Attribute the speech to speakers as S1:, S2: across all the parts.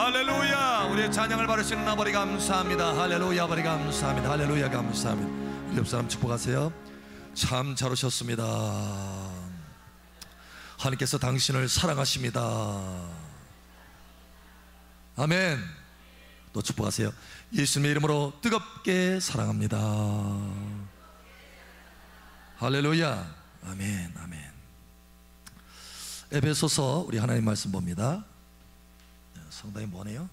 S1: 할렐루야. 우리의 찬양을 받으시는 아버지 감사합니다. 할렐루야. 아버지 감사합니다. 할렐루야 감사합니다. 옆 사람 축복하세요. 참 잘 오셨습니다. 하나님께서 당신을 사랑하십니다. 아멘. 또 축복하세요. 예수님의 이름으로 뜨겁게 사랑합니다. 할렐루야. 아멘. 아멘. 에베소서 우리 하나님 말씀 봅니다. 상당히 뭐네요.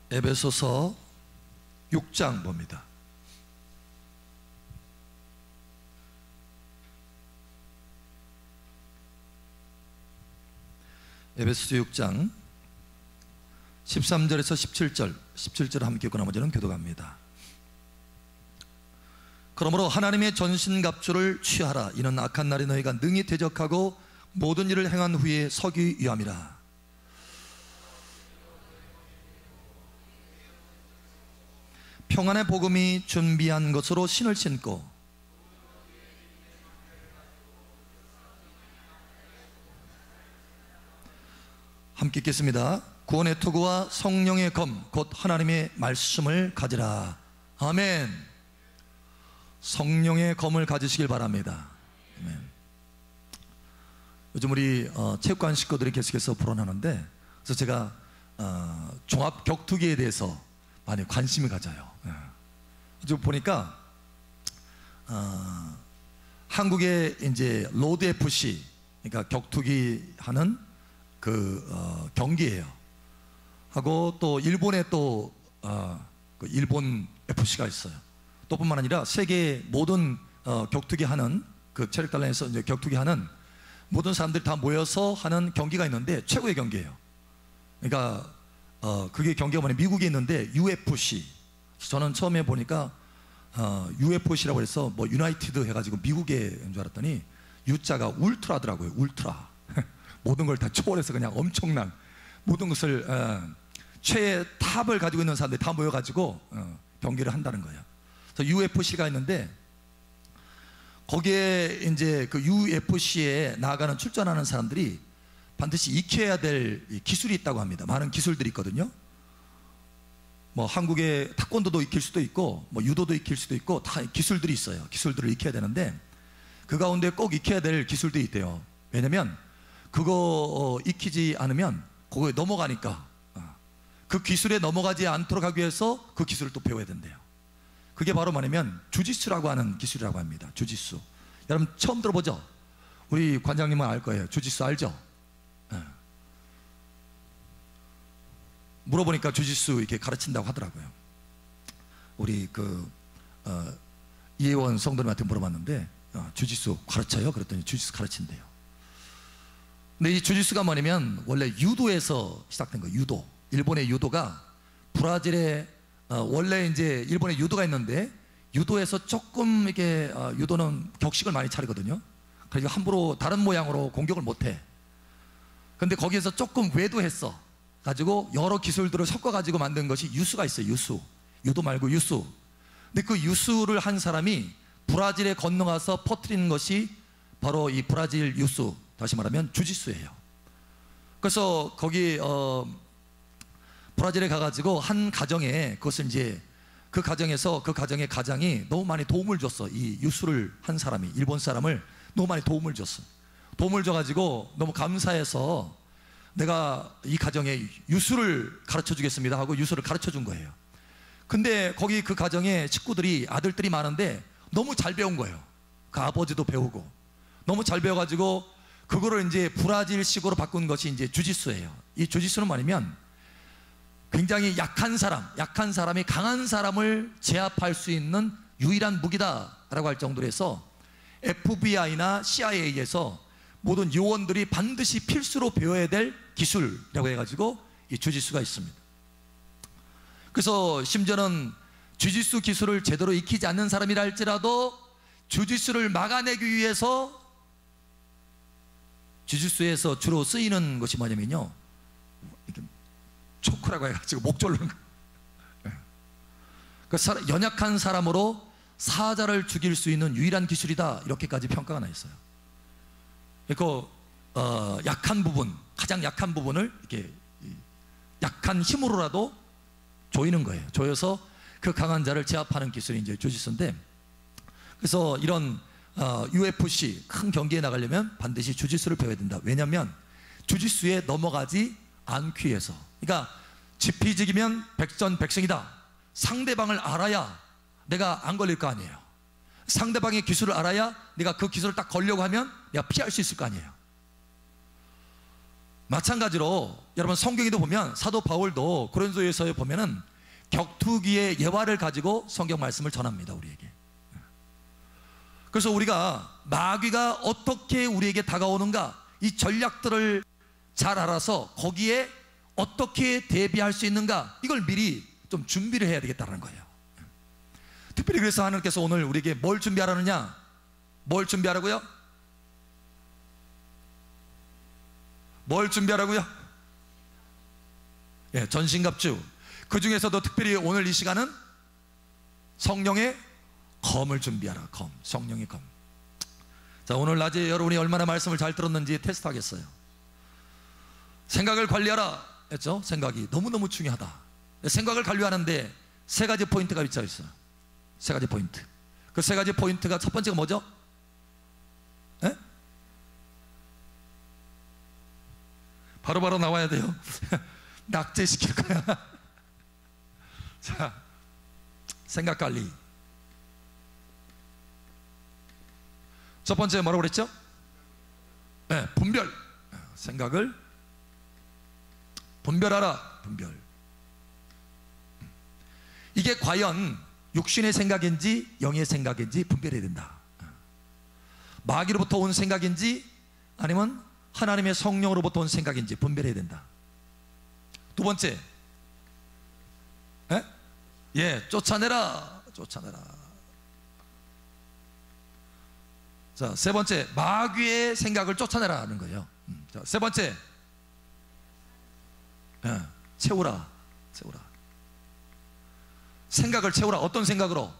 S1: 에베소서 6장 봅니다. 에베소서 6장 13절에서 17절 함께 읽고 나머지는 교독합니다. 그러므로 하나님의 전신갑주를 취하라. 이는 악한 날에 너희가 능히 대적하고 모든 일을 행한 후에 서기 위함이라. 평안의 복음이 준비한 것으로 신을 신고 함께 읽겠습니다. 구원의 투구와 성령의 검 곧 하나님의 말씀을 가지라. 아멘. 성령의 검을 가지시길 바랍니다. 아멘. 요즘 우리 체육관 식구들이 계속해서 불어나는데, 그래서 제가 종합 격투기에 대해서 많이 관심이 가져요. 좀 보니까 한국의 이제 로드 FC, 그러니까 격투기 하는 그 경기예요. 하고 또 일본에 또 그 일본 FC가 있어요. 또 뿐만 아니라 세계 모든 격투기 하는 그 체력단련에서 이제 격투기 하는 모든 사람들이 다 모여서 하는 경기가 있는데 최고의 경기예요. 그러니까 그게 경기가 뭐냐, 미국에 있는데 UFC. 저는 처음에 보니까 UFC라고 해서 뭐 유나이티드 해가지고 미국에 인 줄 알았더니 U자가 울트라더라고요. 울트라. 모든 걸 다 초월해서 그냥 엄청난 모든 것을 최애 탑을 가지고 있는 사람들이 다 모여가지고 경기를 한다는 거예요. 그래서 UFC가 있는데 거기에 이제 그 UFC에 나아가는 출전하는 사람들이 반드시 익혀야 될 기술이 있다고 합니다. 많은 기술들이 있거든요. 뭐 한국의 태권도도 익힐 수도 있고 뭐 유도도 익힐 수도 있고 다 기술들이 있어요. 기술들을 익혀야 되는데 그 가운데 꼭 익혀야 될 기술도 있대요. 왜냐면 그거 익히지 않으면 그거에 넘어가니까 그 기술에 넘어가지 않도록 하기 위해서 그 기술을 또 배워야 된대요. 그게 바로 뭐냐면 주짓수라고 하는 기술이라고 합니다. 주짓수. 여러분 처음 들어보죠? 우리 관장님은 알 거예요. 주짓수 알죠? 물어보니까 주짓수 이렇게 가르친다고 하더라고요. 우리 이혜원 성도님한테 물어봤는데 주짓수 가르쳐요? 그랬더니 주짓수 가르친대요. 근데 이 주짓수가 뭐냐면 원래 유도에서 시작된 거예요. 유도. 일본의 유도가 브라질에 원래 이제 일본에 유도가 있는데 유도에서 조금 이렇게 유도는 격식을 많이 차리거든요. 그러니까 함부로 다른 모양으로 공격을 못해. 근데 거기에서 조금 외도했어 가지고 여러 기술들을 섞어가지고 만든 것이 유수가 있어요. 유수. 유도 말고 유수. 근데 그 유수를 한 사람이 브라질에 건너가서 퍼뜨리는 것이 바로 이 브라질 유수, 다시 말하면 주짓수예요. 그래서 거기 브라질에 가가지고 한 가정에, 그것은 이제 그 가정에서 그 가정의 가장이 너무 많이 도움을 줬어. 이 유수를 한 사람이, 일본 사람을 너무 많이 도움을 줬어. 도움을 줘가지고 너무 감사해서 내가 이 가정에 유수를 가르쳐 주겠습니다 하고 유수를 가르쳐 준 거예요. 근데 거기 그 가정에 식구들이, 아들들이 많은데 너무 잘 배운 거예요. 그 아버지도 배우고 너무 잘 배워가지고 그거를 이제 브라질식으로 바꾼 것이 이제 주짓수예요. 이 주짓수는 뭐냐면 굉장히 약한 사람이 강한 사람을 제압할 수 있는 유일한 무기다라고 할 정도로 해서 FBI나 CIA에서 모든 요원들이 반드시 필수로 배워야 될 기술이라고 해가지고 이 주짓수가 있습니다. 그래서 심지어는 주짓수 기술을 제대로 익히지 않는 사람이라 할지라도 주짓수를 막아내기 위해서 주짓수에서 주로 쓰이는 것이 뭐냐면요, 초크라고 해가지고 목 조르는 거. 연약한 사람으로 사자를 죽일 수 있는 유일한 기술이다, 이렇게까지 평가가 나 있어요. 약한 부분, 가장 약한 부분을 이렇게 약한 힘으로라도 조이는 거예요. 조여서 그 강한 자를 제압하는 기술이 이제 주짓수인데, 그래서 이런 UFC 큰 경기에 나가려면 반드시 주짓수를 배워야 된다. 왜냐하면 주짓수에 넘어가지 않기 위해서. 그러니까 지피지기면 백전백승이다. 상대방을 알아야 내가 안 걸릴 거 아니에요. 상대방의 기술을 알아야 내가 그 기술을 딱 걸려고 하면 내가 피할 수 있을 거 아니에요. 마찬가지로 여러분 성경에도 보면 사도 바울도 고린도후서에 보면은 격투기의 예화를 가지고 성경 말씀을 전합니다, 우리에게. 그래서 우리가 마귀가 어떻게 우리에게 다가오는가, 이 전략들을 잘 알아서 거기에 어떻게 대비할 수 있는가, 이걸 미리 좀 준비를 해야 되겠다는 거예요. 특별히 그래서 하나님께서 오늘 우리에게 뭘 준비하라느냐? 뭘 준비하라고요? 뭘 준비하라고요? 예, 전신갑주. 그 중에서도 특별히 오늘 이 시간은 성령의 검을 준비하라. 검, 성령의 검. 자, 오늘 낮에 여러분이 얼마나 말씀을 잘 들었는지 테스트하겠어요. 생각을 관리하라 했죠? 생각이 너무너무 중요하다. 생각을 관리하는데 세 가지 포인트가 있어요. 세 가지 포인트. 그 세 가지 포인트가 첫 번째가 뭐죠? 예? 바로바로 나와야 돼요. 낙제시킬 거야. 자, 생각 관리. 첫 번째 뭐라고 그랬죠? 네, 분별. 생각을 분별하라. 분별. 이게 과연 육신의 생각인지 영의 생각인지 분별해야 된다. 마귀로부터 온 생각인지 아니면 하나님의 성령으로부터 온 생각인지 분별해야 된다. 두 번째, 쫓아내라. 쫓아내라. 자, 세 번째, 마귀의 생각을 쫓아내라는 거예요. 자, 세 번째, 채우라. 채우라. 생각을 채우라. 어떤 생각으로?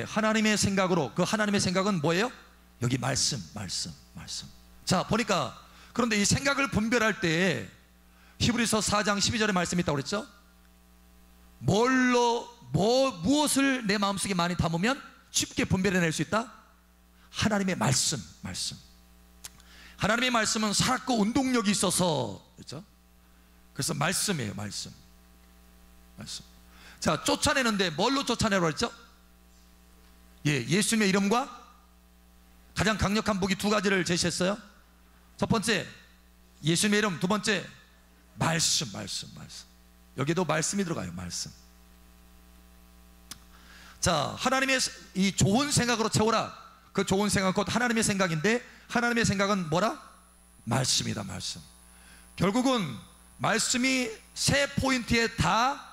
S1: 하나님의 생각으로. 그 하나님의 생각은 뭐예요? 여기 말씀. 자, 보니까 그런데 이 생각을 분별할 때 히브리서 4장 12절에 말씀이 있다고 그랬죠? 무엇을 내 마음속에 많이 담으면 쉽게 분별해낼 수 있다? 하나님의 말씀. 하나님의 말씀은 살았고 운동력이 있어서, 그렇죠? 그래서 말씀이에요. 말씀. 자, 쫓아내는데 뭘로 쫓아내라고 했죠? 예수님의 이름과 가장 강력한 무기 두 가지를 제시했어요. 첫 번째, 예수님의 이름. 두 번째, 말씀. 여기도 말씀이 들어가요. 말씀. 자, 하나님의 이 좋은 생각으로 채워라. 그 좋은 생각은 곧 하나님의 생각인데, 하나님의 생각은 뭐라? 말씀이다. 말씀. 결국은 말씀이 세 포인트에 다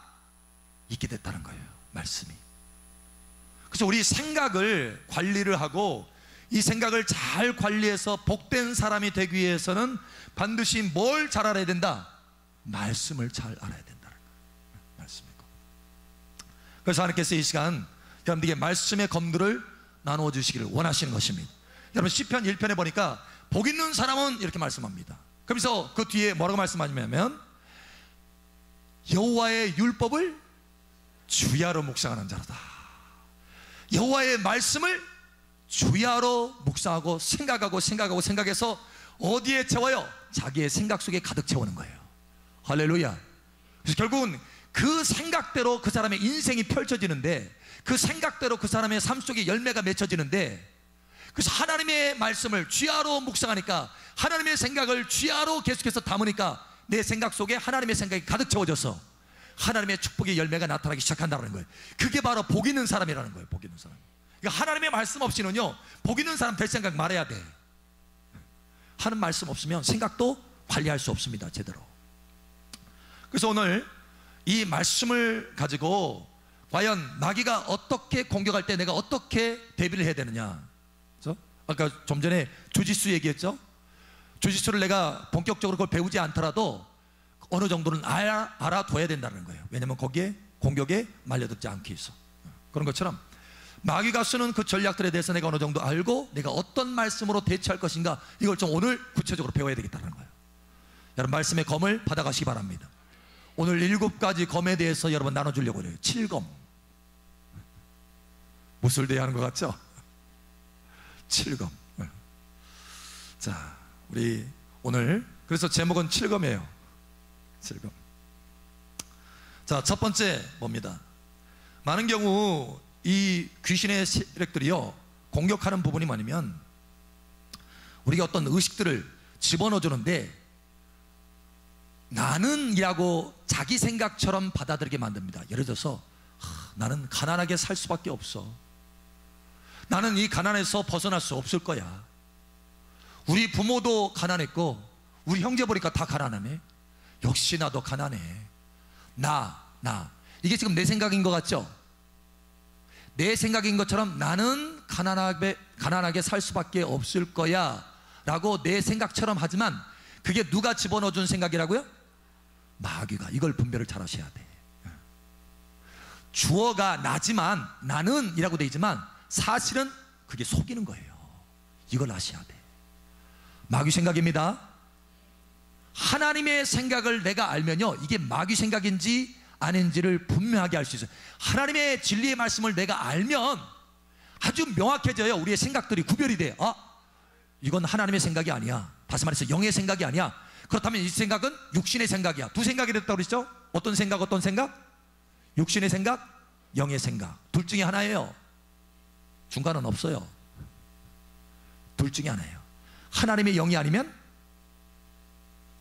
S1: 있게 됐다는 거예요. 말씀이. 그래서 우리 생각을 관리를 하고 이 생각을 잘 관리해서 복된 사람이 되기 위해서는 반드시 뭘 잘 알아야 된다? 말씀을 잘 알아야 된다는 거예요. 말씀이고. 그래서 하나님께서 이 시간 여러분들에게 말씀의 검들을 나누어 주시기를 원하시는 것입니다. 여러분 시편 1편에 보니까 복 있는 사람은 이렇게 말씀합니다. 그러면서 그 뒤에 뭐라고 말씀하냐면 여호와의 율법을 주야로 묵상하는 자로다. 여호와의 말씀을 주야로 묵상하고 생각해서 어디에 채워요? 자기의 생각 속에 가득 채우는 거예요. 할렐루야. 그래서 결국은 그 생각대로 그 사람의 인생이 펼쳐지는데, 그 생각대로 그 사람의 삶 속에 열매가 맺혀지는데, 그래서 하나님의 말씀을 주야로 묵상하니까, 하나님의 생각을 주야로 계속해서 담으니까 내 생각 속에 하나님의 생각이 가득 채워져서 하나님의 축복의 열매가 나타나기 시작한다는 거예요. 그게 바로 복 있는 사람이라는 거예요. 복 있는 사람. 그러니까 하나님의 말씀 없이는요, 복 있는 사람 될 생각 말아야 돼. 하는 말씀 없으면 생각도 관리할 수 없습니다. 제대로. 그래서 오늘 이 말씀을 가지고 과연 마귀가 어떻게 공격할 때 내가 어떻게 대비를 해야 되느냐. 그래서 아까 좀 전에 주짓수 얘기했죠. 주짓수를 내가 본격적으로 그걸 배우지 않더라도 어느 정도는 알아둬야 된다는 거예요. 왜냐하면 거기에 공격에 말려들지 않게 해서. 그런 것처럼 마귀가 쓰는 그 전략들에 대해서 내가 어느 정도 알고 내가 어떤 말씀으로 대처할 것인가, 이걸 좀 오늘 구체적으로 배워야 되겠다는 거예요. 여러분, 말씀의 검을 받아가시기 바랍니다. 오늘 7가지 검에 대해서 여러분 나눠주려고 해요. 7검. 무술대회 하는 것 같죠? 7검. 자, 우리 오늘 그래서 제목은 7검이에요. 7검. 자, 첫 번째 뭡니다? 많은 경우 이 귀신의 세력들이요, 공격하는 부분이 뭐냐면 우리가 어떤 의식들을 집어넣어 주는데 나는 이라고 자기 생각처럼 받아들이게 만듭니다. 예를 들어서 나는 가난하게 살 수밖에 없어. 나는 이 가난에서 벗어날 수 없을 거야. 우리 부모도 가난했고 우리 형제 보니까 다 가난하네. 역시 나도 가난해. 이게 지금 내 생각인 것 같죠? 내 생각인 것처럼 나는 가난하게 살 수밖에 없을 거야 라고 내 생각처럼 하지만 그게 누가 집어넣어 준 생각이라고요? 마귀가. 이걸 분별을 잘 하셔야 돼. 주어가 나지만 나는 이라고 되어 있지만 사실은 그게 속이는 거예요. 이걸 아셔야 돼. 마귀 생각입니다. 하나님의 생각을 내가 알면요, 이게 마귀 생각인지 아닌지를 분명하게 알 수 있어요. 하나님의 진리의 말씀을 내가 알면 아주 명확해져요. 우리의 생각들이 구별이 돼. 이건 하나님의 생각이 아니야. 다시 말해서 영의 생각이 아니야. 그렇다면 이 생각은 육신의 생각이야. 두 생각이 됐다고 그랬죠? 어떤 생각, 어떤 생각? 육신의 생각, 영의 생각. 둘 중에 하나예요. 중간은 없어요. 둘 중에 하나예요. 하나님의 영이 아니면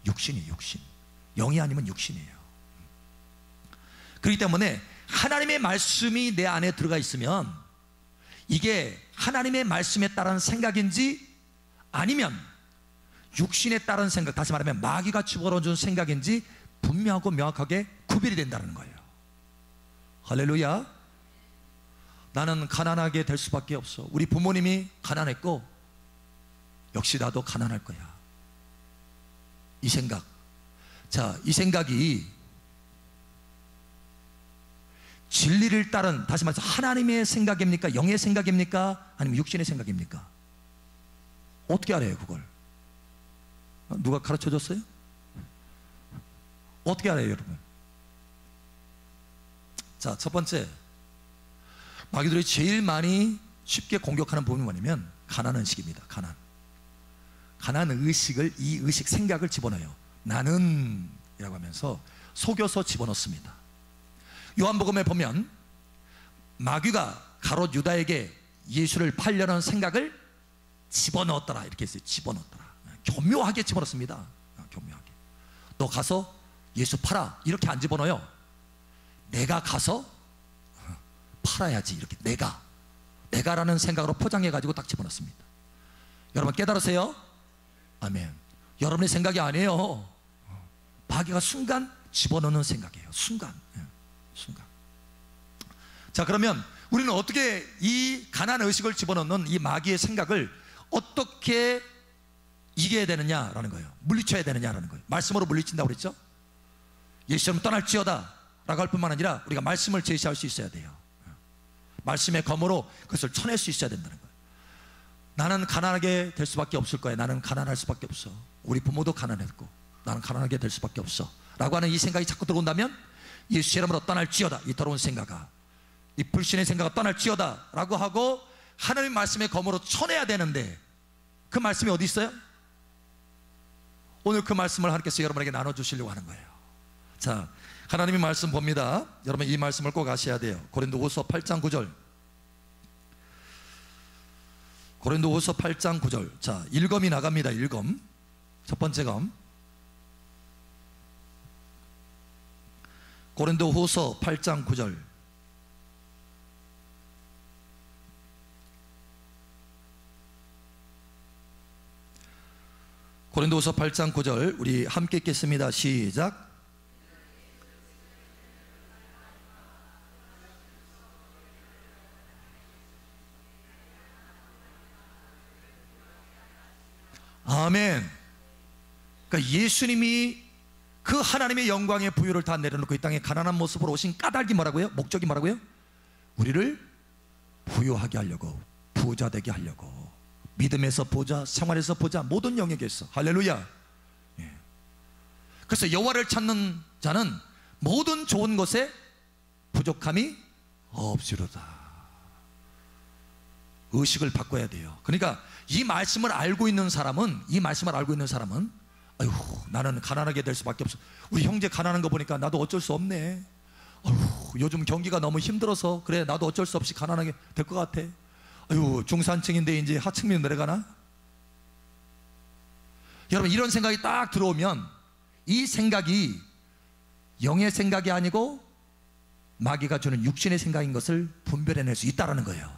S1: 육신이 육신, 영이 아니면 육신이에요. 그렇기 때문에 하나님의 말씀이 내 안에 들어가 있으면 이게 하나님의 말씀에 따른 생각인지 아니면 육신에 따른 생각, 다시 말하면 마귀가 집어넣어준 생각인지 분명하고 명확하게 구별이 된다는 거예요. 할렐루야. 나는 가난하게 될 수밖에 없어. 우리 부모님이 가난했고 역시 나도 가난할 거야. 이 생각. 자, 이 생각이 진리를 따른, 다시 말해서 하나님의 생각입니까? 영의 생각입니까? 아니면 육신의 생각입니까? 어떻게 알아요 그걸? 누가 가르쳐 줬어요? 어떻게 알아요 여러분? 자, 첫 번째, 마귀들이 제일 많이 쉽게 공격하는 부분이 뭐냐면 가난의식입니다. 가난 의식을, 이 의식 생각을 집어넣어요. 나는 이라고 하면서 속여서 집어넣습니다. 요한복음에 보면 마귀가 가롯 유다에게 예수를 팔려는 생각을 집어넣었더라 이렇게 했어요. 집어넣었더라. 교묘하게 집어넣습니다. 교묘하게. 너 가서 예수 팔아 이렇게 안 집어넣어요. 내가 가서 팔아야지 이렇게. 내가라는 생각으로 포장해 가지고 딱 집어넣습니다. 여러분 깨달으세요? 아멘. 여러분의 생각이 아니에요. 마귀가 순간 집어넣는 생각이에요. 순간. 자, 그러면 우리는 어떻게 이 가난 의식을 집어넣는 이 마귀의 생각을 어떻게 이겨야 되느냐라는 거예요. 물리쳐야 되느냐라는 거예요. 말씀으로 물리친다고 그랬죠? 예수처럼 떠날지어다 라고 할 뿐만 아니라 우리가 말씀을 제시할 수 있어야 돼요. 말씀의 검으로 그것을 쳐낼 수 있어야 된다는 거예요. 나는 가난하게 될 수밖에 없을 거야. 나는 가난할 수밖에 없어. 우리 부모도 가난했고 나는 가난하게 될 수밖에 없어 라고 하는 이 생각이 자꾸 들어온다면 예수 이름으로 떠날지어다, 이 더러운 생각아, 이 불신의 생각아 떠날지어다 라고 하고 하나님 말씀의 검으로 쳐내야 되는데 그 말씀이 어디 있어요? 오늘 그 말씀을 하나님께서 여러분에게 나눠주시려고 하는 거예요. 자, 하나님의 말씀 봅니다. 여러분 이 말씀을 꼭 아셔야 돼요. 고린도후서 8장 9절. 고린도후서 8장 9절. 자, 1검이 나갑니다. 1검. 첫 번째 검. 고린도후서 8장 9절. 고린도후서 8장 9절 우리 함께 읽겠습니다. 시작. 아멘. 그러니까 예수님이 그 하나님의 영광의 부유를 다 내려놓고 이 땅에 가난한 모습으로 오신 까닭이 뭐라고요? 목적이 뭐라고요? 우리를 부유하게 하려고, 부자 되게 하려고. 믿음에서 보자, 생활에서 보자, 모든 영역에서. 할렐루야. 예. 그래서 여호와를 찾는 자는 모든 좋은 것에 부족함이 없으리로다. 의식을 바꿔야 돼요. 그러니까 이 말씀을 알고 있는 사람은, 아유, 나는 가난하게 될 수밖에 없어. 우리 형제 가난한 거 보니까 나도 어쩔 수 없네. 아유, 요즘 경기가 너무 힘들어서 그래, 나도 어쩔 수 없이 가난하게 될 것 같아. 아유, 중산층인데 이제 하층민으로 내려가나? 여러분, 이런 생각이 딱 들어오면 이 생각이 영의 생각이 아니고 마귀가 주는 육신의 생각인 것을 분별해낼 수 있다는 거예요.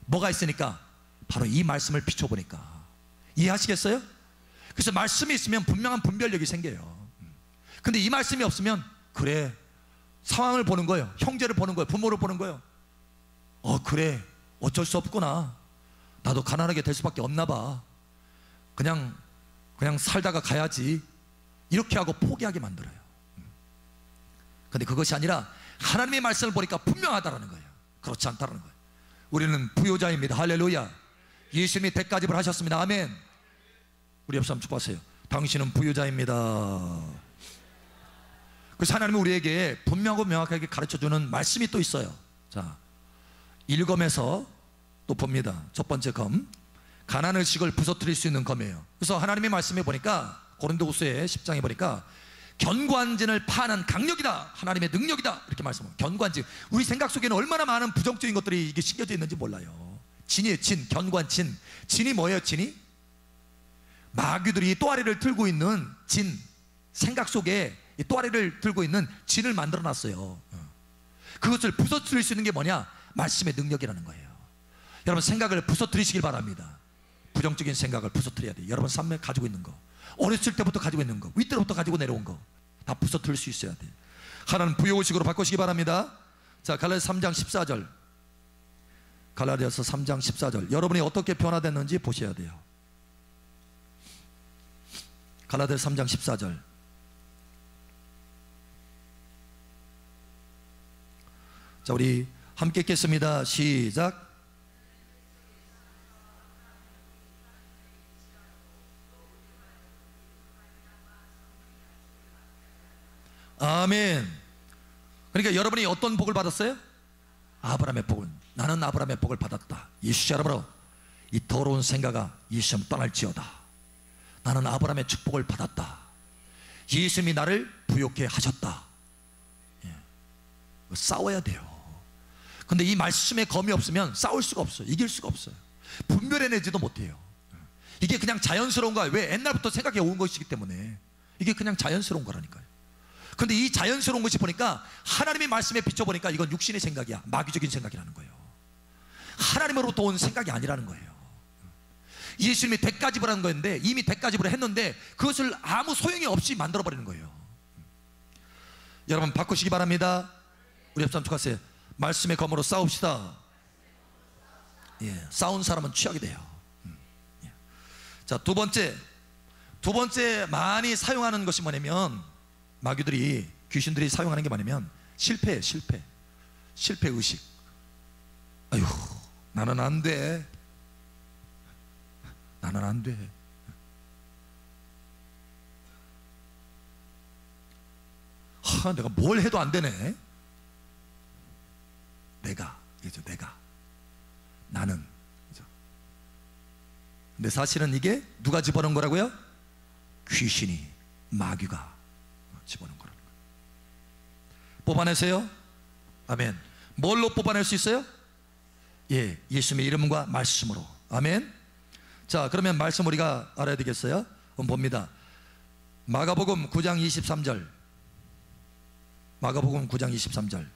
S1: 뭐가 있으니까? 바로 이 말씀을 비춰보니까. 이해하시겠어요? 그래서 말씀이 있으면 분명한 분별력이 생겨요. 근데 이 말씀이 없으면, 그래, 상황을 보는 거예요. 형제를 보는 거예요. 부모를 보는 거예요. 그래, 어쩔 수 없구나. 나도 가난하게 될 수밖에 없나 봐. 그냥 살다가 가야지. 이렇게 하고 포기하게 만들어요. 근데 그것이 아니라 하나님의 말씀을 보니까 분명하다라는 거예요. 그렇지 않다라는 거예요. 우리는 부요자입니다. 할렐루야. 예수님이 대가집을 하셨습니다. 아멘. 우리 옆 사람 축복하세요. 당신은 부요자입니다. 그래서 하나님이 우리에게 분명하고 명확하게 가르쳐주는 말씀이 또 있어요. 자, 1검에서 또 봅니다. 첫 번째 검, 가난의 식을 부서뜨릴 수 있는 검이에요. 그래서 하나님의 말씀에 보니까 고린도후서의 10장에 보니까 견고한진을 파는 강력이다, 하나님의 능력이다, 이렇게 말씀합니다. 견고한진. 우리 생각 속에는 얼마나 많은 부정적인 것들이 이게 심겨져 있는지 몰라요. 진이에요. 진, 견고한 진. 진이 뭐예요? 진이? 마귀들이 또아리를 들고 있는 진, 생각 속에 이 또아리를 들고 있는 진을 만들어 놨어요. 그것을 부서뜨릴 수 있는 게 뭐냐? 말씀의 능력이라는 거예요. 여러분, 생각을 부서뜨리시길 바랍니다. 부정적인 생각을 부서뜨려야 돼요. 여러분 삶에 가지고 있는 거, 어렸을 때부터 가지고 있는 거, 윗때부터 가지고 내려온 거 다 부서뜨릴 수 있어야 돼요. 하나는 부요의식으로 바꾸시기 바랍니다. 자, 갈라디아서 3장 14절. 갈라디아서 3장 14절. 여러분이 어떻게 변화됐는지 보셔야 돼요. 갈라디아서 3장 14절. 자, 우리 함께 읽겠습니다. 시작. 아멘. 그러니까 여러분이 어떤 복을 받았어요? 아브라함의 복을. 나는 아브라함의 복을 받았다. 예수 여러분, 이 더러운 생각아 예수님 떠날지어다. 나는 아브라함의 축복을 받았다. 예수님이 나를 부욕해 하셨다. 예. 싸워야 돼요. 근데 이 말씀의 검이 없으면 싸울 수가 없어요. 이길 수가 없어요. 분별해내지도 못해요. 이게 그냥 자연스러운 거야. 왜? 옛날부터 생각해 온 것이기 때문에 이게 그냥 자연스러운 거라니까요. 근데 이 자연스러운 것이 보니까 하나님의 말씀에 비춰보니까 이건 육신의 생각이야. 마귀적인 생각이라는 거예요. 하나님으로부터 온 생각이 아니라는 거예요. 예수님이 대가집을 하는 거였는데, 이미 대가집을 했는데 그것을 아무 소용이 없이 만들어버리는 거예요. 여러분 바꾸시기 바랍니다. 우리 옆 사람 축하하세요. 말씀의 검으로 싸웁시다. 예, 싸운 사람은 취하게 돼요. 예. 자, 두 번째 많이 사용하는 것이 뭐냐면, 마귀들이, 귀신들이 사용하는 게 뭐냐면 실패 의식. 아유, 나는 안 돼. 나는 안 돼. 내가 뭘 해도 안 되네. 내가 나는. 근데 사실은 이게 누가 집어넣은 거라고요? 귀신이, 마귀가 집어넣은 거라는 거예요. 뽑아내세요. 아멘. 뭘로 뽑아낼 수 있어요? 예, 예수님의 이름과 말씀으로. 아멘. 자, 그러면 말씀 우리가 알아야 되겠어요? 한번 봅니다. 마가복음 9장 23절. 마가복음 9장 23절.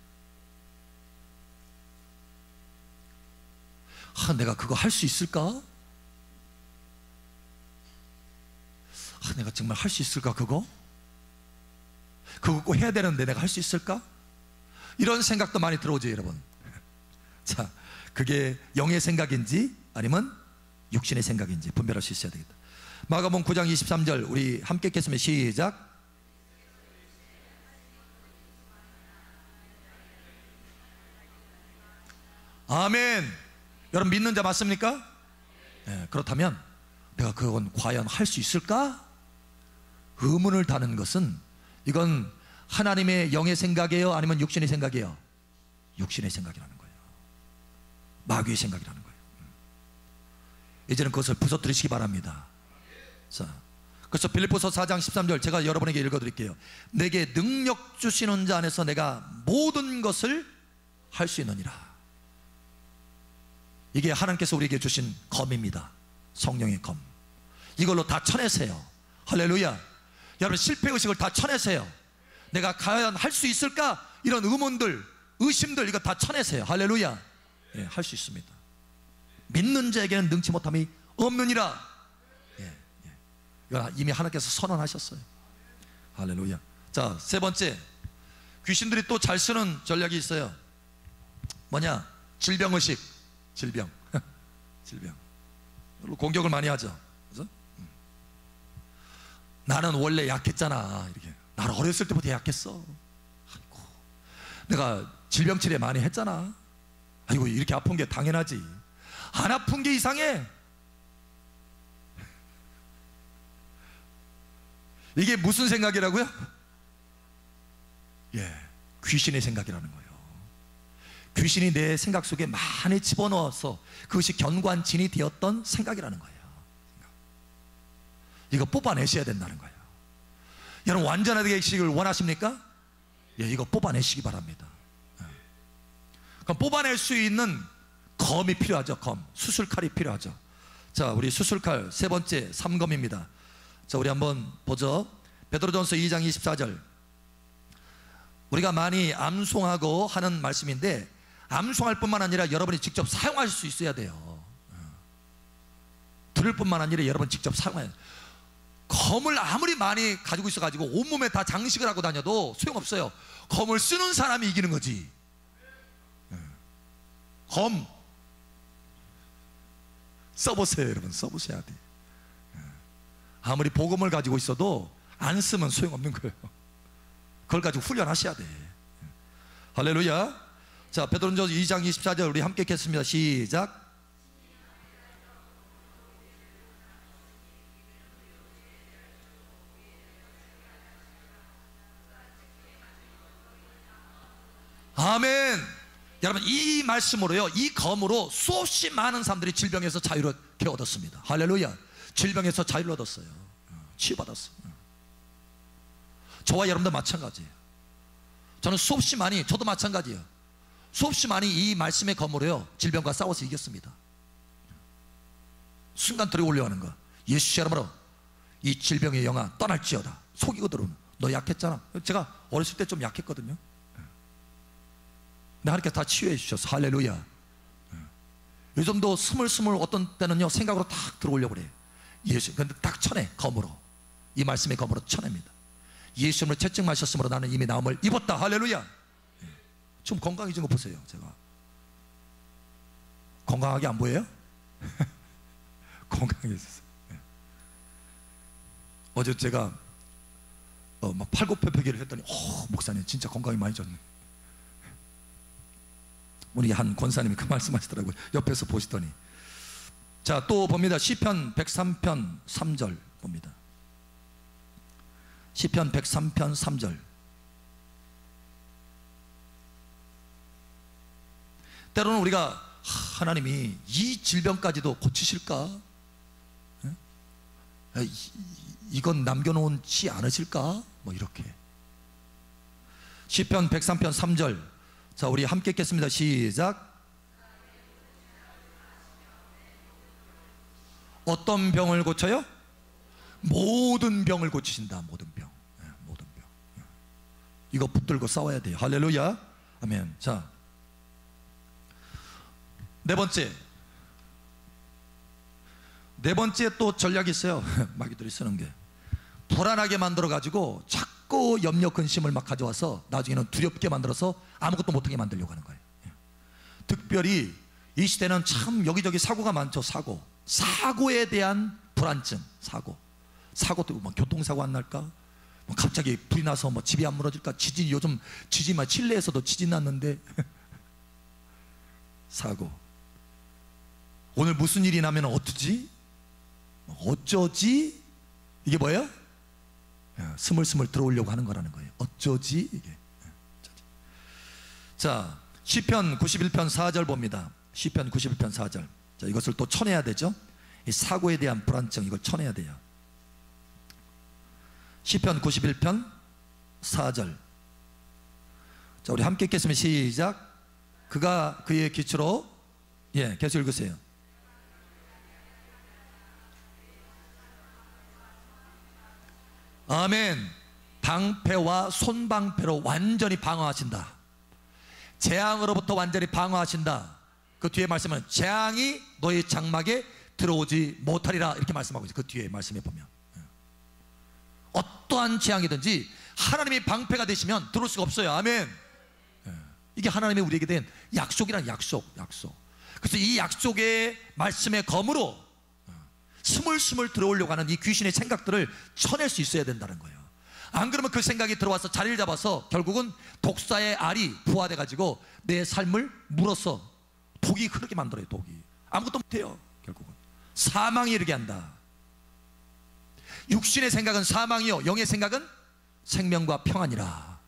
S1: 내가 그거 할 수 있을까? 내가 정말 할 수 있을까 그거? 그거 꼭 해야 되는데 내가 할 수 있을까? 이런 생각도 많이 들어오죠, 여러분. 자, 그게 영의 생각인지 아니면 육신의 생각인지 분별할 수 있어야 되겠다. 마가복음 9장 23절 우리 함께 읽겠습니다. 시작. 아멘. 여러분 믿는 자 맞습니까? 네, 그렇다면 내가 그건 과연 할 수 있을까? 의문을 다는 것은 이건 하나님의 영의 생각이에요? 아니면 육신의 생각이에요? 육신의 생각이라는 거예요. 마귀의 생각이라는 거예요. 이제는 그것을 부서뜨리시기 바랍니다. 자, 그래서 빌립보서 4장 13절 제가 여러분에게 읽어드릴게요. 내게 능력 주시는 자 안에서 내가 모든 것을 할 수 있느니라. 이게 하나님께서 우리에게 주신 검입니다. 성령의 검. 이걸로 다 쳐내세요. 할렐루야. 여러분 실패의식을 다 쳐내세요. 내가 과연 할 수 있을까? 이런 의문들, 의심들 이거 다 쳐내세요. 할렐루야. 예, 할 수 있습니다. 믿는 자에게는 능치 못함이 없느니라. 예, 예. 이거 이미 하나님께서 선언하셨어요. 할렐루야. 자, 세 번째, 귀신들이 또 잘 쓰는 전략이 있어요. 뭐냐? 질병의식. 질병. 질병. 공격을 많이 하죠. 그죠? 나는 원래 약했잖아. 이렇게. 나는 어렸을 때부터 약했어. 아이고, 내가 질병 치료 많이 했잖아. 아이고, 이렇게 아픈 게 당연하지. 안 아픈 게 이상해. 이게 무슨 생각이라고요? 예, 귀신의 생각이라는 거예요. 귀신이 내 생각 속에 많이 집어넣어서 그것이 견고한 진이 되었던 생각이라는 거예요. 이거 뽑아내셔야 된다는 거예요. 여러분 완전하게 되시길 원하십니까? 예, 이거 뽑아내시기 바랍니다. 그럼 뽑아낼 수 있는 검이 필요하죠. 검, 수술칼이 필요하죠. 자, 우리 수술칼 세 번째 삼검입니다. 자, 우리 한번 보죠. 베드로전서 2장 24절. 우리가 많이 암송하고 하는 말씀인데 암송할 뿐만 아니라 여러분이 직접 사용하실 수 있어야 돼요. 들을 뿐만 아니라 여러분 직접 사용해야 돼요. 검을 아무리 많이 가지고 있어가지고 온몸에 다 장식을 하고 다녀도 소용없어요. 검을 쓰는 사람이 이기는 거지. 검 써보세요. 여러분 써보셔야 돼. 아무리 복음을 가지고 있어도 안 쓰면 소용없는 거예요. 그걸 가지고 훈련하셔야 돼. 할렐루야. 자, 베드로전서 2장 24절 우리 함께 읽겠습니다. 시작. 아멘. 여러분 이 말씀으로요, 이 검으로 수없이 많은 사람들이 질병에서 자유를 얻었습니다. 할렐루야. 질병에서 자유를 얻었어요. 치유받았어요. 저와 여러분도 마찬가지예요. 저는 수없이 많이, 저도 마찬가지예요. 수없이 많이 이 말씀의 검으로요 질병과 싸워서 이겼습니다. 순간 들어올려하는 거. 예수 이름으로 이 질병의 영아 떠날지어다. 속이고 들어오는 너 약했잖아. 제가 어렸을 때 좀 약했거든요. 근데 하나님께서 다 치유해 주셔서 할렐루야. 요즘도 스물스물 어떤 때는요 생각으로 탁 들어오려고 그래요. 예수, 근데 딱 쳐내. 검으로, 이 말씀의 검으로 쳐냅니다. 예수님을 채찍마셨으므로 나는 이미 나음을 입었다. 할렐루야. 지금 건강해진 거 보세요. 제가 건강하게 안 보여요? 건강해졌어요. 어제 제가 막 팔굽혀펴기를 했더니 목사님 진짜 건강이 많이 졌네. 우리 한 권사님이 그 말씀하시더라고요. 옆에서 보시더니. 자, 또 봅니다. 시편 103편 3절 봅니다. 시편 103편 3절. 때로는 우리가 하나님이 이 질병까지도 고치실까? 이건 남겨놓지 않으실까? 뭐 이렇게. 시편 103편 3절. 자, 우리 함께 읽겠습니다. 시작. 어떤 병을 고쳐요? 모든 병을 고치신다. 모든 병. 모든 병. 이거 붙들고 싸워야 돼요. 할렐루야. 아멘. 자, 네 번째 또 전략이 있어요. 마귀들이 쓰는 게 불안하게 만들어 가지고 자꾸 염려 근심을 막 가져와서 나중에는 두렵게 만들어서 아무것도 못하게 만들려고 하는 거예요. 특별히 이 시대는 참 여기저기 사고가 많죠. 사고에 대한 불안증. 사고도 뭐 교통사고 안 날까? 뭐 갑자기 불이 나서 뭐 집이 안 무너질까? 요즘 지진만 칠레에서도 지진 났는데 사고. 오늘 무슨 일이 나면 어쩌지? 어쩌지? 이게 뭐예요? 스물스물 들어오려고 하는 거라는 거예요. 어쩌지? 이게. 자, 시편 91편 4절 봅니다. 시편 91편 4절. 자, 이것을 또 쳐내야 되죠. 이 사고에 대한 불안증, 이걸 쳐내야 돼요. 시편 91편 4절. 자, 우리 함께 읽겠습니다. 시작. 그가 그의 기초로, 계속 읽으세요. 아멘. 방패와 손방패로 완전히 방어하신다. 재앙으로부터 완전히 방어하신다. 그 뒤에 말씀은 재앙이 너희 장막에 들어오지 못하리라, 이렇게 말씀하고 있어요. 그 뒤에 말씀에 보면 어떠한 재앙이든지 하나님이 방패가 되시면 들어올 수가 없어요. 아멘. 이게 하나님이 우리에게 된 약속이란 약속. 그래서 이 약속의 말씀의 검으로 스물스물 들어오려고 하는 이 귀신의 생각들을 쳐낼 수 있어야 된다는 거예요. 안 그러면 그 생각이 들어와서 자리를 잡아서 결국은 독사의 알이 부화돼 가지고 내 삶을 물어서 독이 흐르게 만들어요. 독이 아무것도 못해요. 결국은 사망에 이르게 한다. 육신의 생각은 사망이요, 영의 생각은 생명과 평안이라.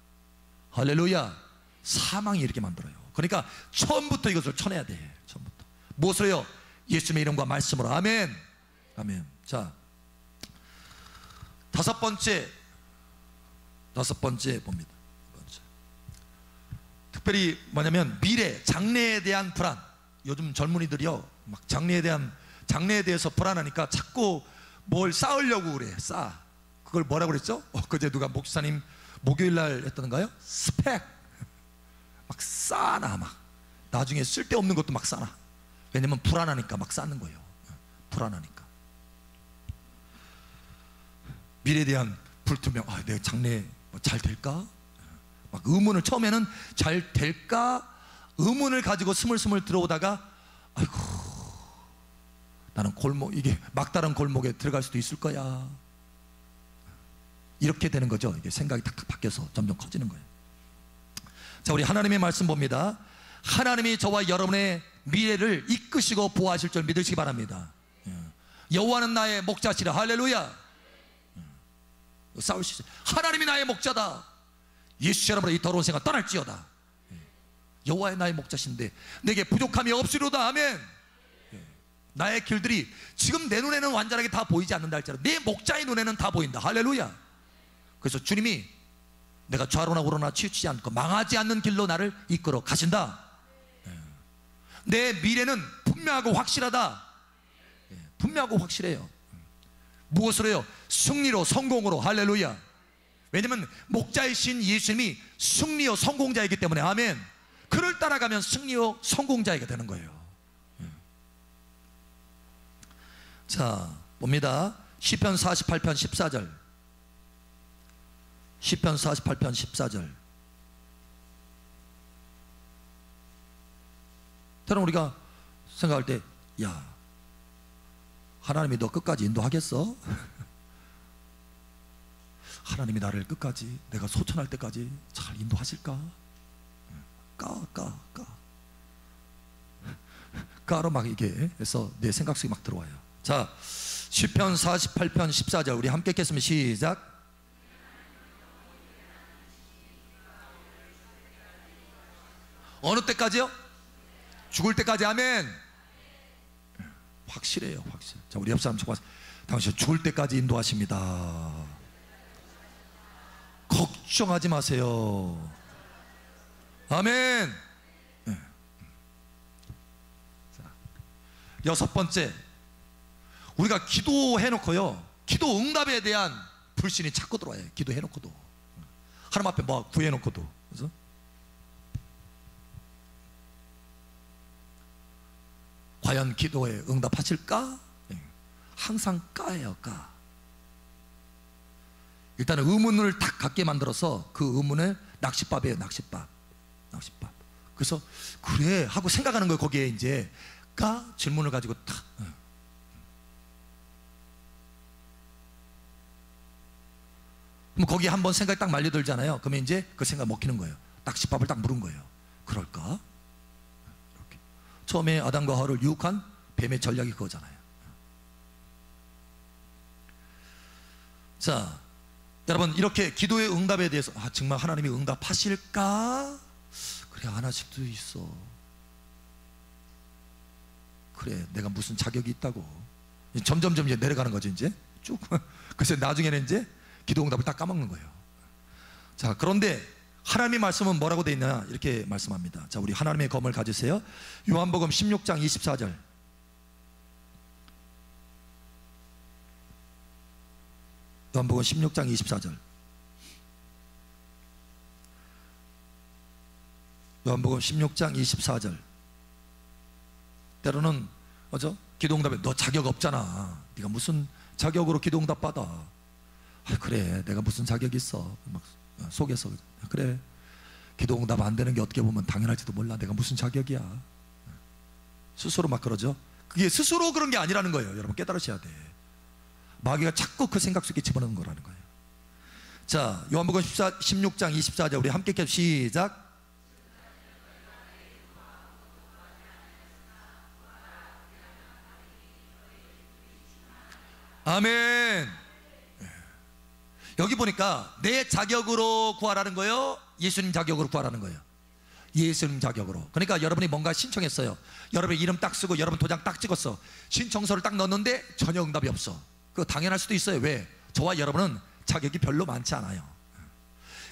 S1: 할렐루야. 사망이 이렇게 만들어요. 그러니까 처음부터 이것을 쳐내야 돼. 처음부터 무엇으로요? 예수님의 이름과 말씀으로. 아멘. 아멘. 자, 다섯 번째 봅니다. 특별히 뭐냐면 미래, 장래에 대한 불안. 요즘 젊은이들이요, 막 장래에 대해서 불안하니까 자꾸 뭘 쌓으려고 그래. 그걸 뭐라고 그랬죠? 그제 누가 목사님 목요일 날 했던가요? 스펙. 막 쌓아놔. 막 나중에 쓸데없는 것도 막 쌓아놔. 왜냐면 불안하니까 막 쌓는 거예요. 불안하니까. 미래에 대한 불투명. 내가 장래 잘 될까? 막 의문을, 처음에는 잘 될까? 의문을 가지고 스물스물 들어오다가 아이고, 나는 이게 막다른 골목에 들어갈 수도 있을 거야. 이렇게 되는 거죠. 이게 생각이 탁탁 바뀌어서 점점 커지는 거예요. 자, 우리 하나님의 말씀 봅니다. 하나님이 저와 여러분의 미래를 이끄시고 보호하실 줄 믿으시기 바랍니다. 여호와는 나의 목자시라. 할렐루야. 싸울 수 있어요. 하나님이 나의 목자다. 예수처럼 이 더러운 생각 떠날지어다. 여호와의 나의 목자신데 내게 부족함이 없으리로다. 아멘. 나의 길들이 지금 내 눈에는 완전하게 다 보이지 않는다 할지라도 내 목자의 눈에는 다 보인다. 할렐루야. 그래서 주님이 내가 좌로나 우로나 치우치지 않고 망하지 않는 길로 나를 이끌어 가신다. 내 미래는 분명하고 확실하다. 분명하고 확실해요. 무엇으로요? 승리로, 성공으로. 할렐루야. 왜냐면 목자이신 예수님이 승리요 성공자이기 때문에. 아멘. 그를 따라가면 승리요 성공자이게 되는 거예요. 자, 봅니다. 시편 48편 14절. 시편 48편 14절. 저는 우리가 생각할 때, 야, 하나님이 너 끝까지 인도하겠어? 하나님이 나를 끝까지, 내가 소천할 때까지 잘 인도하실까? 까로 막 이게 해서 내 생각 속에 막 들어와요. 자, 시편 48편 14절 우리 함께 읽겠습니다. 시작. 어느 때까지요? 죽을 때까지. 아멘. 확실해요, 확실. 자, 우리 옆 사람 좀 봐서, 당신 죽을 때까지 인도하십니다. 걱정하지 마세요. 아멘. 자, 여섯 번째, 우리가 기도해놓고요, 기도 응답에 대한 불신이 자꾸 들어와요. 기도해놓고도, 하나님 앞에 뭐 구해놓고도. 그래서 과연 기도에 응답하실까? 항상 까예요. 까. 일단은 의문을 딱 갖게 만들어서 그 의문을 낚싯밥이에요. 낚싯밥. 그래서 그래 하고 생각하는 거예요. 거기에 이제 질문을 가지고 탁. 그럼 거기에 한번 생각이 딱 말려들잖아요. 그러면 이제 그 생각 먹히는 거예요. 낚싯밥을 딱 물은 거예요. 그럴까? 이렇게. 처음에 아담과 하와를 유혹한 뱀의 전략이 그거잖아요. 자, 여러분, 이렇게 기도의 응답에 대해서 정말 하나님이 응답하실까? 그래, 안 하실 수도 있어. 그래, 내가 무슨 자격이 있다고. 점점점 이제 내려가는 거죠, 이제 쭉. 그래서 나중에는 이제 기도 응답을 다 까먹는 거예요. 자, 그런데 하나님의 말씀은 뭐라고 되어 있냐, 이렇게 말씀합니다. 자, 우리 하나님의 검을 가지세요. 요한복음 16장 24절. 요한복음 16장 24절. 요한복음 16장 24절. 때로는 맞아? 기도응답에 너 자격 없잖아. 네가 무슨 자격으로 기도응답 받아? 그래, 내가 무슨 자격이 있어? 막 속에서 그래, 기도응답 안 되는 게 어떻게 보면 당연할지도 몰라. 내가 무슨 자격이야? 스스로 막 그러죠. 그게 스스로 그런 게 아니라는 거예요. 여러분 깨달으셔야 돼. 마귀가 자꾸 그 생각 속에 집어넣는 거라는 거예요. 자, 요한복음 16장 24절 우리 함께 읽게 시작. 아멘. 여기 보니까 내 자격으로 구하라는 거예요, 예수님 자격으로 구하라는 거예요? 예수님 자격으로. 그러니까 여러분이 뭔가 신청했어요. 여러분 이름 딱 쓰고 여러분 도장 딱 찍었어. 신청서를 딱 넣었는데 전혀 응답이 없어. 그거 당연할 수도 있어요. 왜? 저와 여러분은 자격이 별로 많지 않아요.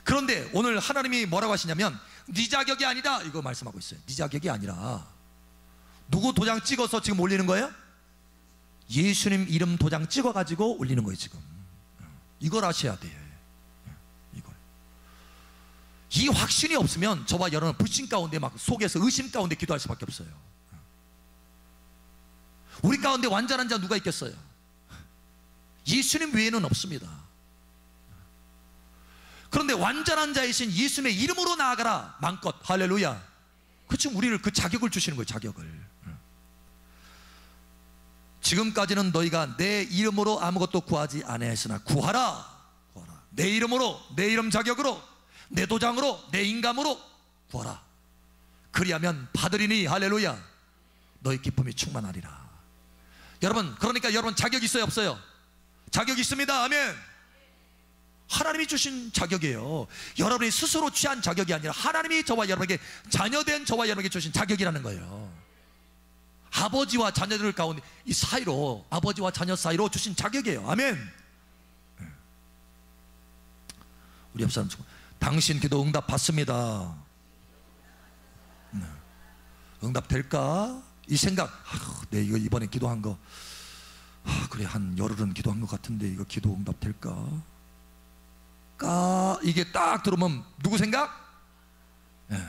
S1: 그런데 오늘 하나님이 뭐라고 하시냐면 네 자격이 아니다, 이거 말씀하고 있어요. 네 자격이 아니라 누구 도장 찍어서 지금 올리는 거예요? 예수님 이름 도장 찍어가지고 올리는 거예요 지금. 이걸 아셔야 돼요. 이걸. 이 확신이 없으면 저와 여러분은 불신 가운데 막 속에서 의심 가운데 기도할 수밖에 없어요. 우리 가운데 완전한 자 누가 있겠어요? 예수님 외에는 없습니다. 그런데 완전한 자이신 예수님의 이름으로 나아가라 마음껏. 할렐루야. 그렇죠. 우리를 그 자격을 주시는 거예요. 자격을. 지금까지는 너희가 내 이름으로 아무것도 구하지 아니하였으나 구하라. 구하라. 내 이름으로, 내 이름 자격으로, 내 도장으로, 내 인감으로 구하라. 그리하면 받으리니. 할렐루야. 너희 기쁨이 충만하리라. 여러분, 그러니까 여러분 자격 있어요 없어요? 자격 있습니다. 아멘. 하나님이 주신 자격이에요. 여러분이 스스로 취한 자격이 아니라 하나님이 저와 여러분에게, 자녀된 저와 여러분에게 주신 자격이라는 거예요. 아버지와 자녀들 가운데 이 사이로, 아버지와 자녀 사이로 주신 자격이에요. 아멘. 우리 옆 사람, 당신 기도 응답 받습니다. 응답 될까? 이 생각, 내 이거 이번에 기도한 거, 그래 한 열흘은 기도한 것 같은데 이거 기도 응답 될까? 이게 딱 들어오면 누구 생각?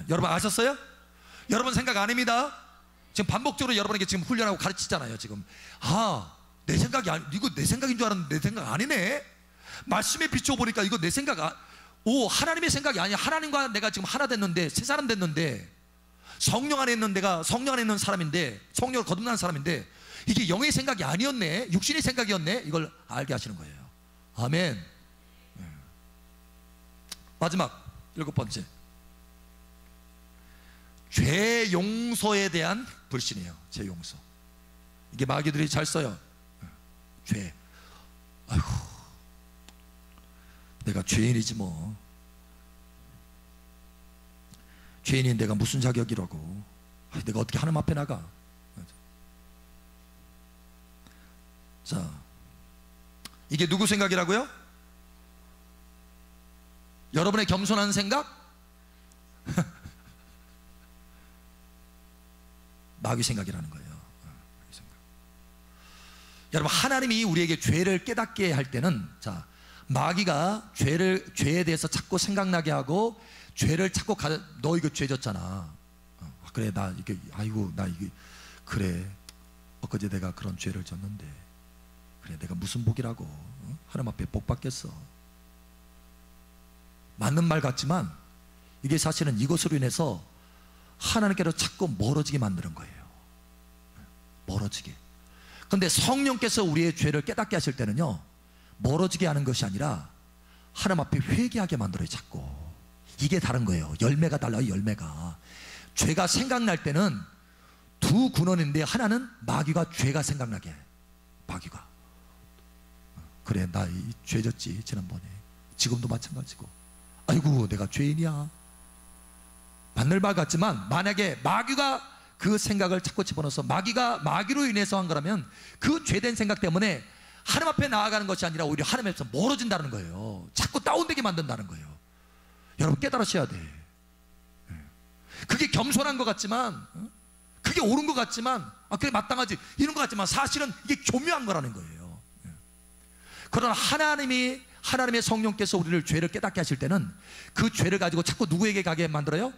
S1: 여러분 아셨어요? 여러분 생각 아닙니다. 지금 반복적으로 여러분에게 지금 훈련하고 가르치잖아요. 지금 내 생각이 아니, 이거 내 생각인 줄 알았는데 내 생각 아니네. 말씀에 비춰보니까 이거 내 생각 하나님의 생각이 아니야. 하나님과 내가 지금 하나 됐는데, 새 사람 됐는데, 성령 안에 있는 내가 성령 안에 있는 사람인데, 성령을 거듭난 사람인데 이게 영의 생각이 아니었네, 육신의 생각이었네. 이걸 알게 하시는 거예요. 아멘. 마지막 7번째, 죄 용서에 대한 불신이에요. 죄 용서. 이게 마귀들이 잘 써요. 죄. 아이고, 내가 죄인이지 뭐. 죄인인 내가 무슨 자격이라고. 내가 어떻게 하나님 앞에 나가. 자, 이게 누구 생각이라고요? 여러분의 겸손한 생각? 마귀 생각이라는 거예요. 여러분, 하나님이 우리에게 죄를 깨닫게 할 때는, 자, 마귀가 죄에 대해서 자꾸 생각나게 하고, 죄를 자꾸 너 이거 죄 졌잖아. 그래, 나 이게, 아이고, 나 이게, 그래, 엊그제 내가 그런 죄를 졌는데, 그래, 내가 무슨 복이라고, 하나님 앞에 복 받겠어. 맞는 말 같지만 이게 사실은 이것으로 인해서 하나님께로 자꾸 멀어지게 만드는 거예요. 멀어지게. 그런데 성령께서 우리의 죄를 깨닫게 하실 때는요, 멀어지게 하는 것이 아니라 하나님 앞에 회개하게 만들어요. 자꾸. 이게 다른 거예요. 열매가 달라요. 열매가. 죄가 생각날 때는 두 근원인데 하나는 마귀가 죄가 생각나게 해. 마귀가 그래 나 이 죄졌지 지난번에, 지금도 마찬가지고, 아이고 내가 죄인이야. 맞는 말 같지만 만약에 마귀가 그 생각을 자꾸 집어넣어서 마귀로 인해서 한 거라면 그 죄된 생각 때문에 하나님 앞에 나아가는 것이 아니라 오히려 하나님 앞에서 멀어진다는 거예요. 자꾸 다운되게 만든다는 거예요. 여러분 깨달으셔야 돼. 그게 겸손한 것 같지만, 그게 옳은 것 같지만, 그래 마땅하지 이런 것 같지만 사실은 이게 교묘한 거라는 거예요. 그러나 하나님의 성령께서 우리를 죄를 깨닫게 하실 때는 그 죄를 가지고 자꾸 누구에게 가게 만들어요?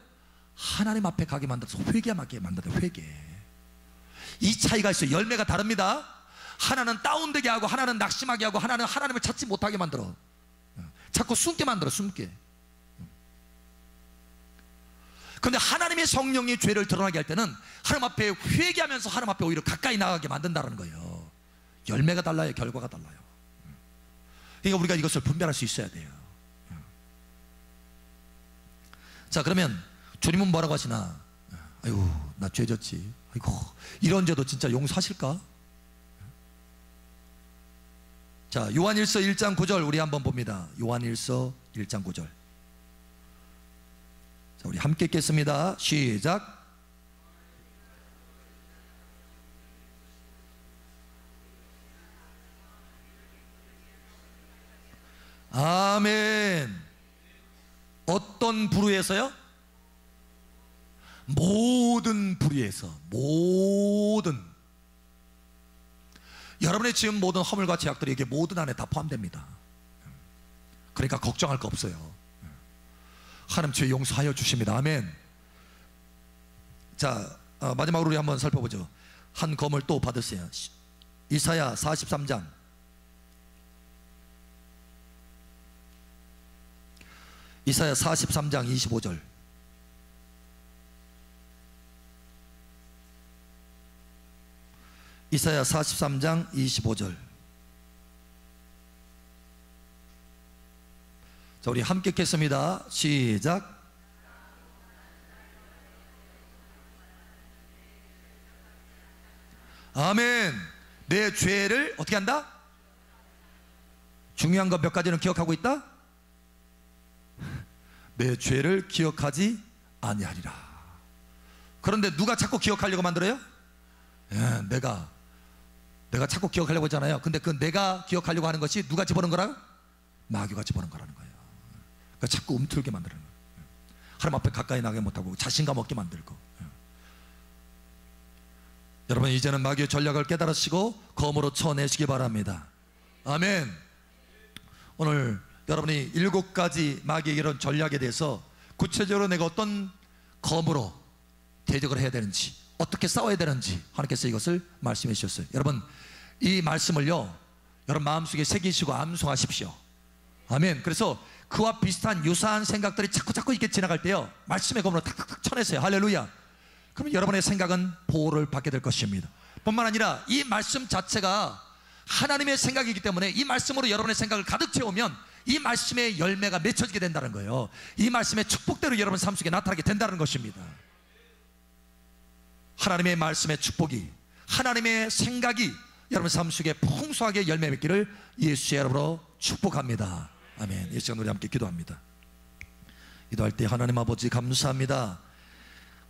S1: 하나님 앞에 가게 만들어서 회개하게 만들어요. 회개. 이 차이가 있어요. 열매가 다릅니다. 하나는 다운되게 하고 하나는 낙심하게 하고 하나는 하나님을 찾지 못하게 만들어. 자꾸 숨게 만들어. 숨게. 그런데 하나님의 성령이 죄를 드러나게 할 때는 하나님 앞에 회개하면서 하나님 앞에 오히려 가까이 나가게 만든다는 거예요. 열매가 달라요. 결과가 달라요. 그러니까 우리가 이것을 분별할 수 있어야 돼요. 자, 그러면 주님은 뭐라고 하시나? 아이고 나 죄졌지. 아이고 이런 죄도 진짜 용서하실까? 자, 요한일서 1장 9절 우리 한번 봅니다. 요한일서 1장 9절. 자, 우리 함께 읽겠습니다. 시작. 아멘. 어떤 불의에서요? 모든 불의에서. 모든. 여러분의 지은 모든 허물과 죄악들이 이게 모든 안에 다 포함됩니다. 그러니까 걱정할 거 없어요. 하나님 죄 용서하여 주십니다. 아멘. 자, 마지막으로 우리 한번 살펴보죠. 한 검을 또 받으세요. 이사야 43장. 이사야 43장 25절. 이사야 43장 25절. 자, 우리 함께 읽겠습니다. 시작. 아멘. 내 죄를 어떻게 한다? 중요한 것 몇 가지는 기억하고 있다? 내 죄를 기억하지 아니하리라. 그런데 누가 자꾸 기억하려고 만들어요? 예, 내가 자꾸 기억하려고 하잖아요. 근데 그 내가 기억하려고 하는 것이 누가 집어넣은 거라고? 마귀가 집어넣은 거라는 거예요. 그러니까 자꾸 움틀게 만드는 거예요. 하나님 앞에 가까이 나게 못하고 자신감 없게 만들고. 여러분 이제는 마귀의 전략을 깨달으시고 검으로 쳐내시기 바랍니다. 아멘. 오늘 여러분이 7가지 마귀의 이런 전략에 대해서 구체적으로 내가 어떤 검으로 대적을 해야 되는지, 어떻게 싸워야 되는지 하나님께서 이것을 말씀해 주셨어요. 여러분 이 말씀을요 여러분 마음속에 새기시고 암송하십시오. 아멘. 그래서 그와 비슷한 유사한 생각들이 자꾸 이렇게 지나갈 때요 말씀의 검으로 탁탁탁 쳐내세요. 할렐루야. 그러면 여러분의 생각은 보호를 받게 될 것입니다. 뿐만 아니라 이 말씀 자체가 하나님의 생각이기 때문에 이 말씀으로 여러분의 생각을 가득 채우면 이 말씀의 열매가 맺혀지게 된다는 거예요. 이 말씀의 축복대로 여러분 삶 속에 나타나게 된다는 것입니다. 하나님의 말씀의 축복이, 하나님의 생각이 여러분 삶 속에 풍성하게 열매 맺기를 예수의 이름으로 축복합니다. 아멘. 이 시간 우리 함께 기도합니다. 기도할 때 하나님 아버지 감사합니다.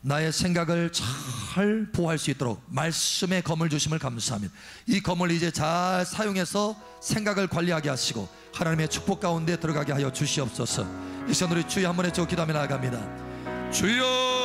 S1: 나의 생각을 잘 보호할 수 있도록 말씀의 검을 주심을 감사합니다. 이 검을 이제 잘 사용해서 생각을 관리하게 하시고 하나님의 축복 가운데 들어가게 하여 주시옵소서. 이 시간 우리 주여 한번 해줘 기도하며 나아갑니다. 주여